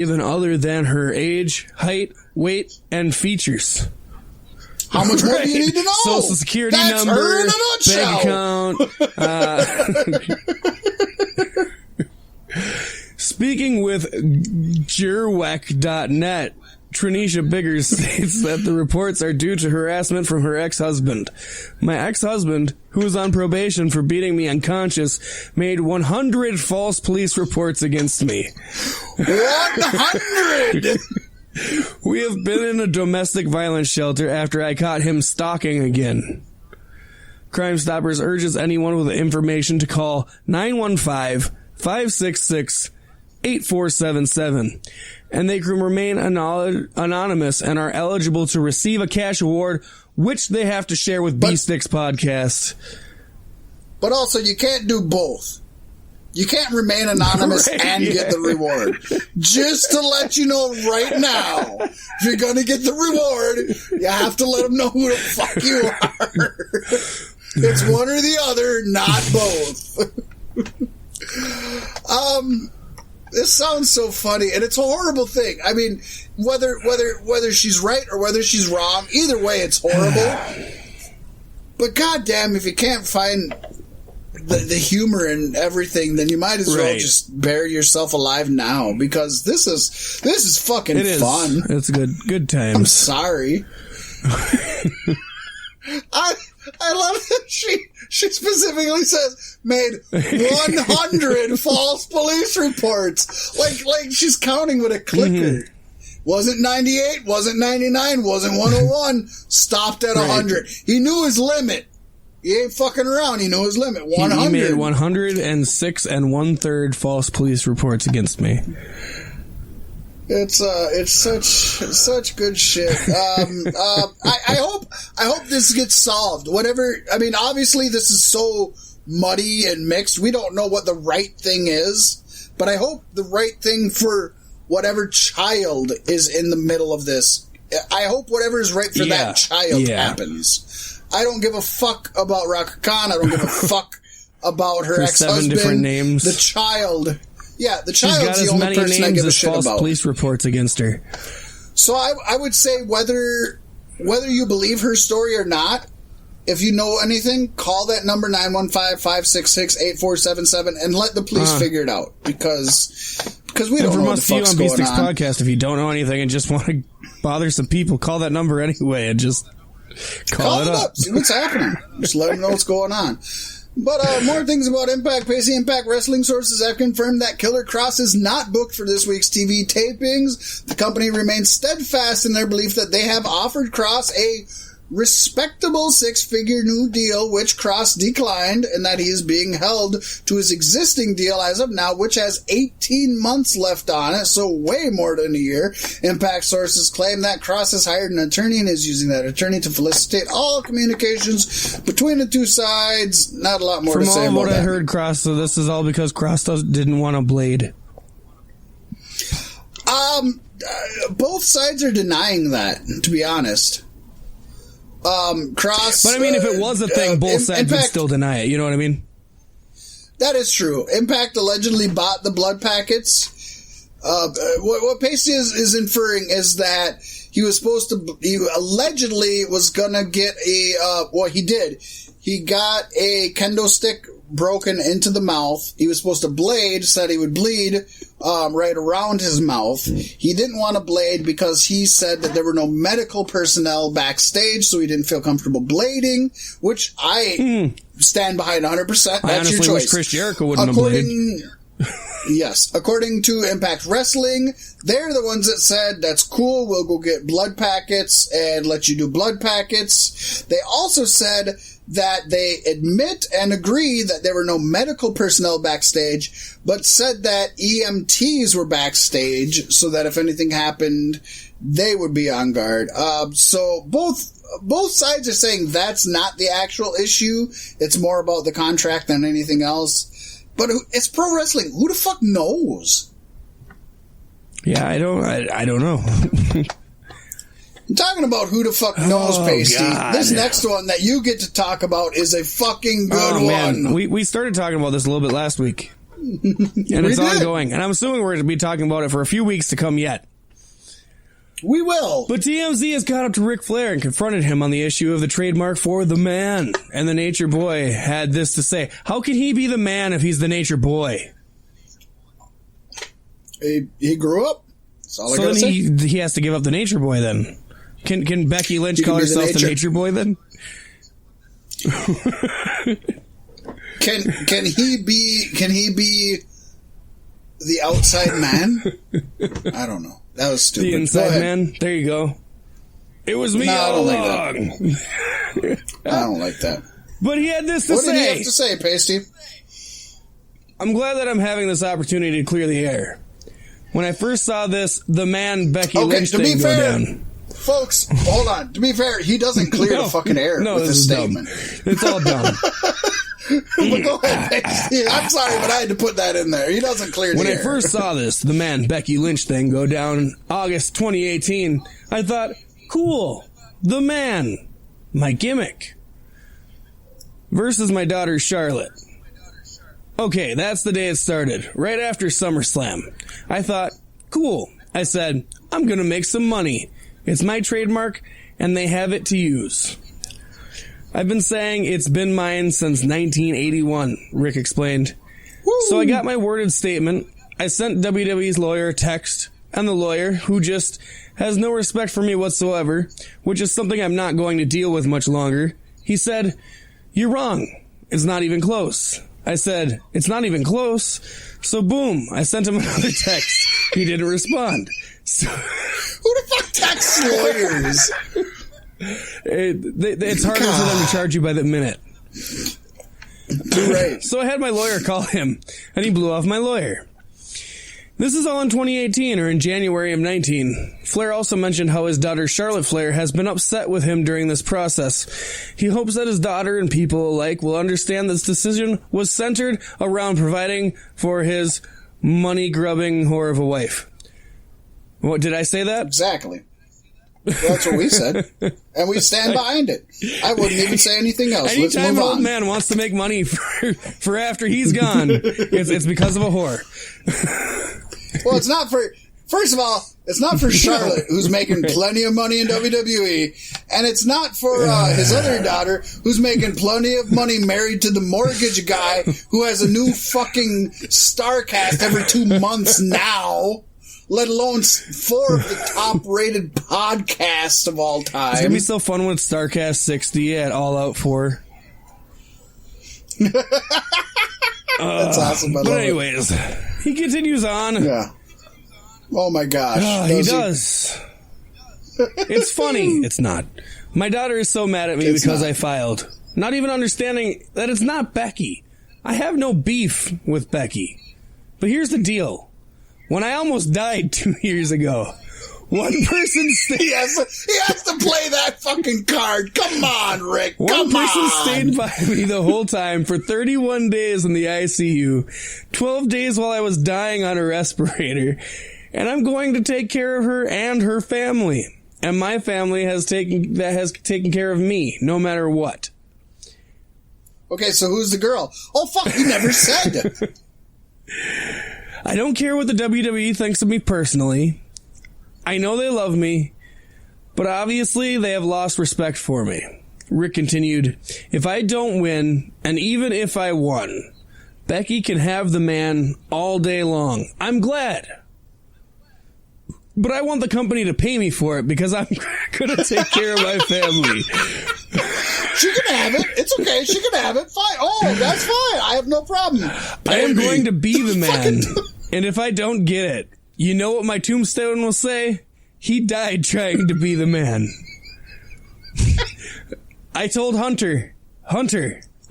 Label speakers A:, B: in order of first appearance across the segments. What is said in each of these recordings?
A: even other than her age, height, weight, and features.
B: How much more do you need to know?
A: Social security
B: That's
A: number,
B: her in a nutshell.
A: bank account. Speaking with Jerwek.net, Trinisha Biggers states that the reports are due to harassment from her ex-husband. My ex-husband, who was on probation for beating me unconscious, made 100 false police reports against me.
B: 100!
A: We have been in a domestic violence shelter after I caught him stalking again. Crime Stoppers urges anyone with information to call 915-566-8477. And they can remain anonymous and are eligible to receive a cash award, which they have to share with B-Sticks Podcast.
B: But also, you can't do both. You can't remain anonymous and get the reward. Just to let you know right now, if you're going to get the reward, you have to let them know who the fuck you are. It's one or the other, not both. This sounds so funny, and it's a horrible thing. I mean, whether she's right or whether she's wrong, either way, it's horrible. But goddamn, if you can't find the humor in everything, then you might as well just bury yourself alive now, because this is fucking fun.
A: It's good times.
B: I'm sorry. I love that she specifically says made 100 false police reports. Like she's counting with a clicker. Mm-hmm. Wasn't 98, wasn't 99, wasn't 101. Stopped at 100. He knew his limit. He ain't fucking around. He knew his limit. 100.
A: He made 106 1/3 false police reports against me.
B: It's such good shit. I hope this gets solved. Whatever. I mean, obviously this is so muddy and mixed. We don't know what the right thing is, but I hope the right thing for whatever child is in the middle of this. I hope whatever is right for that child happens. I don't give a fuck about Raka Khan. I don't give a fuck about her ex-husband.
A: 7 different names.
B: The child. Yeah, the
A: child's
B: child's the only person I give a shit about.
A: False police reports against her.
B: So I would say whether you believe her story or not, if you know anything, call that number 915-566-8477 and let the police figure it out, because we don't know what the fuck's going on.
A: For Podcast, if you don't know anything and just want to bother some people, call that number anyway and just call it up.
B: See what's happening. Just let them know what's going on. But more things about Impact. Pacey Impact Wrestling sources have confirmed that Killer Kross is not booked for this week's TV tapings. The company remains steadfast in their belief that they have offered Kross a respectable 6-figure new deal, which Kross declined, and that he is being held to his existing deal as of now, which has 18 months left on it, so way more than a year. Impact sources claim that Kross has hired an attorney and is using that attorney to facilitate all communications between the two sides. Not a lot more to say about that.
A: From all what I heard, Kross, so this is all because Kross didn't want a blade.
B: Both sides are denying that, to be honest. Kross.
A: But I mean, if it was a thing, both sides would still deny it. You know what I mean?
B: That is true. Impact allegedly bought the blood packets. What Pacey is inferring is that he allegedly was gonna get he did. He got a kendo stick broken into the mouth. He was supposed to blade, said he would bleed right around his mouth. He didn't want a blade because he said that there were no medical personnel backstage, so he didn't feel comfortable blading, which I stand behind 100%. That's your choice.
A: Wish Chris Jericho wouldn't have bladed.
B: Yes. According to Impact Wrestling, they're the ones that said, that's cool, we'll go get blood packets and let you do blood packets. They also said that they admit and agree that there were no medical personnel backstage, but said that EMTs were backstage so that if anything happened, they would be on guard. So both sides are saying that's not the actual issue. It's more about the contract than anything else. But it's pro wrestling. Who the fuck knows?
A: Yeah, I don't know.
B: I'm talking about who the fuck knows, Pasty.
A: God.
B: This next one that you get to talk about is a fucking good one.
A: Man. We started talking about this a little bit last week. And it's ongoing. And I'm assuming we're going to be talking about it for a few weeks to come yet.
B: We will.
A: But TMZ has got up to Ric Flair and confronted him on the issue of the trademark for the man. And the Nature Boy had this to say. How can he be the man if he's the Nature Boy?
B: He grew up. That's all I
A: so
B: gotta
A: then
B: say.
A: he has to give up the Nature Boy then. Can Becky Lynch call herself the Nature Boy then?
B: Can he be the outside man? I don't know. That was stupid.
A: The inside man? There you go. It was me all along.
B: I don't like that.
A: But he had this to say.
B: What did he have to say, Pasty?
A: I'm glad that I'm having this opportunity to clear the air. When I first saw this, the man Becky Lynch thing go down.
B: Folks, hold on. To be fair, he doesn't clear the fucking air with his statement.
A: Dumb. It's all dumb.
B: But go ahead. I'm sorry, but I had to put that in there. He doesn't clear the air.
A: When I first saw this, the man Becky Lynch thing go down August 2018, I thought, cool, the man, my gimmick, versus my daughter Charlotte. Okay, that's the day it started, right after SummerSlam. I thought, cool. I said, I'm going to make some money. It's my trademark, and they have it to use. I've been saying it's been mine since 1981, Rick explained. Woo! So I got my worded statement. I sent WWE's lawyer a text, and the lawyer, who just has no respect for me whatsoever, which is something I'm not going to deal with much longer, he said, "You're wrong. It's not even close." I said, "It's not even close." So boom, I sent him another text. He didn't respond. So,
B: who the fuck texts lawyers?
A: It's harder for them to charge you by the minute.
B: Right.
A: So I had my lawyer call him, and he blew off my lawyer. This is all in 2018, or in January of 19. Flair also mentioned how his daughter Charlotte Flair has been upset with him during this process. He hopes that his daughter and people alike will understand this decision was centered around providing for his money-grubbing whore of a wife. What, did I say that?
B: Exactly. Well, that's what we said. And we stand behind it. I wouldn't even say anything else.
A: Anytime an old man wants to make money for after he's gone, it's because of a whore.
B: Well, it's not for... First of all, it's not for Charlotte, who's making plenty of money in WWE, and it's not for his other daughter, who's making plenty of money married to the mortgage guy who has a new fucking star cast every 2 months now, let alone 4 of the top-rated podcasts of all time.
A: It's going to be so fun with StarCast 60 at All Out 4.
B: That's awesome.
A: But anyways, he continues on.
B: Yeah. Oh my gosh.
A: He does. It's funny. It's not. My daughter is so mad at me because I filed. Not even understanding that it's not Becky. I have no beef with Becky. But here's the deal. When I almost died 2 years ago, one person stayed... He has
B: to play that fucking card. Come on, Rick.
A: One person stayed by me the whole time for 31 days in the ICU, 12 days while I was dying on a respirator, and I'm going to take care of her and her family. And my family has taken care of me, no matter what.
B: Okay, so who's the girl? Oh, fuck, you never said.
A: I don't care what the WWE thinks of me personally. I know they love me, but obviously they have lost respect for me. Rick continued, if I don't win, and even if I won, Becky can have the man all day long. I'm glad. But I want the company to pay me for it because I'm going to take care of my family.
B: She can have it. It's okay. She can have it. Fine. Oh, that's fine. I have no problem.
A: I am going to be the man. And if I don't get it, you know what my tombstone will say? He died trying to be the man. I told Hunter,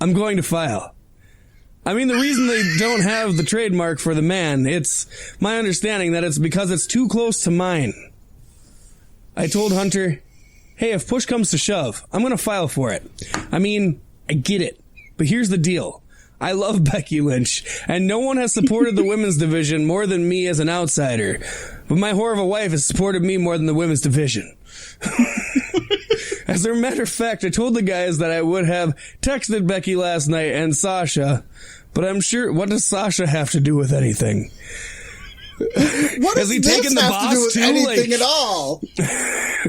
A: I'm going to file. I mean, the reason they don't have the trademark for the man, it's my understanding that it's because it's too close to mine. I told Hunter, hey, if push comes to shove, I'm going to file for it. I mean, I get it. But here's the deal. I love Becky Lynch, and no one has supported the women's division more than me as an outsider. But my whore of a wife has supported me more than the women's division. As a matter of fact, I told the guys that I would have texted Becky last night and Sasha, But I'm sure, what does Sasha have to do with anything?
B: What
A: has he taken the boss
B: to do with
A: too?
B: anything at all?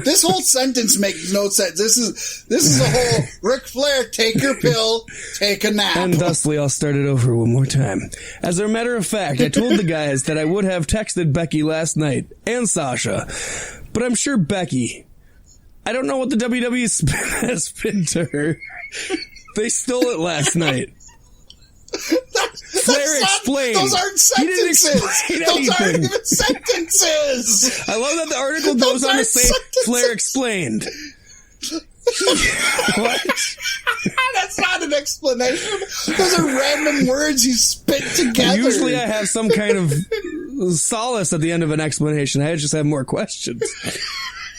B: This whole sentence makes no sense. This is a whole Ric Flair, take your pill, take a nap.
A: And thusly, I'll start it over one more time. As a matter of fact, I told the guys that I would have texted Becky last night, and Sasha. But I'm sure Becky, I don't know what the WWE spin has been to her. They stole it last night. Flair explained.
B: Those aren't sentences. Those aren't even sentences.
A: I love that the article goes on to say sentences. Flair explained. What?
B: That's not an explanation. Those are random words you spit together.
A: Usually I have some kind of solace at the end of an explanation. I just have more questions.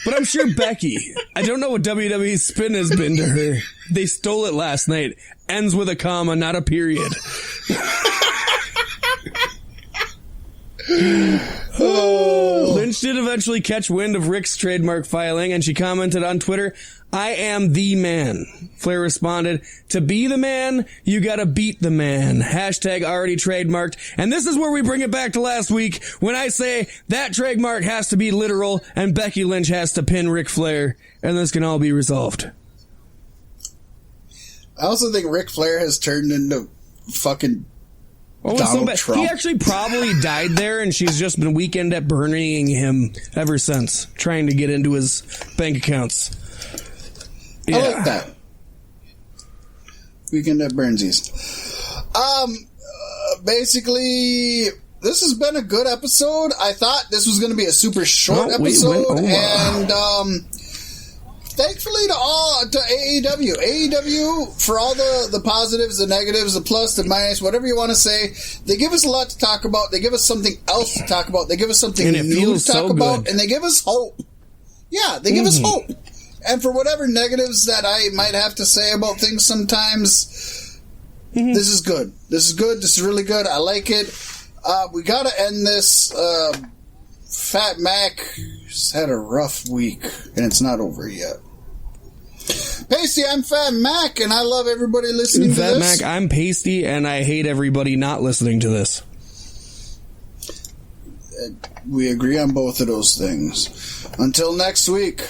A: But I'm sure Becky, I don't know what WWE's spin has been to her. They stole it last night. Ends with a comma, not a period. Lynch did eventually catch wind of Rick's trademark filing, and she commented on Twitter, "I am the man." Flair responded, "To be the man, you gotta beat the man. Hashtag already trademarked." And this is where we bring it back to last week when I say that trademark has to be literal and Becky Lynch has to pin Ric Flair, and this can all be resolved.
B: I also think Ric Flair has turned into fucking Donald Trump.
A: He actually probably died there, and she's just been weekend at Bernieing him ever since, trying to get into his bank accounts. Yeah.
B: I like that. Weekend at Burnsies. Basically, this has been a good episode. I thought this was going to be a super short episode, and thankfully to AEW. AEW, for all the positives, the negatives, the plus, the minus, whatever you want to say, they give us a lot to talk about. They give us something else to talk about. They give us something new to talk about, and they give us hope. Yeah, they give us hope. And for whatever negatives that I might have to say about things sometimes, this is good. This is good. This is really good. I like it. We got to end this. Fat Mac has had a rough week, and it's not over yet. Pasty, I'm Fat Mac, and I love everybody listening to this.
A: Fat Mac, I'm Pasty, and I hate everybody not listening to this.
B: We agree on both of those things. Until next week.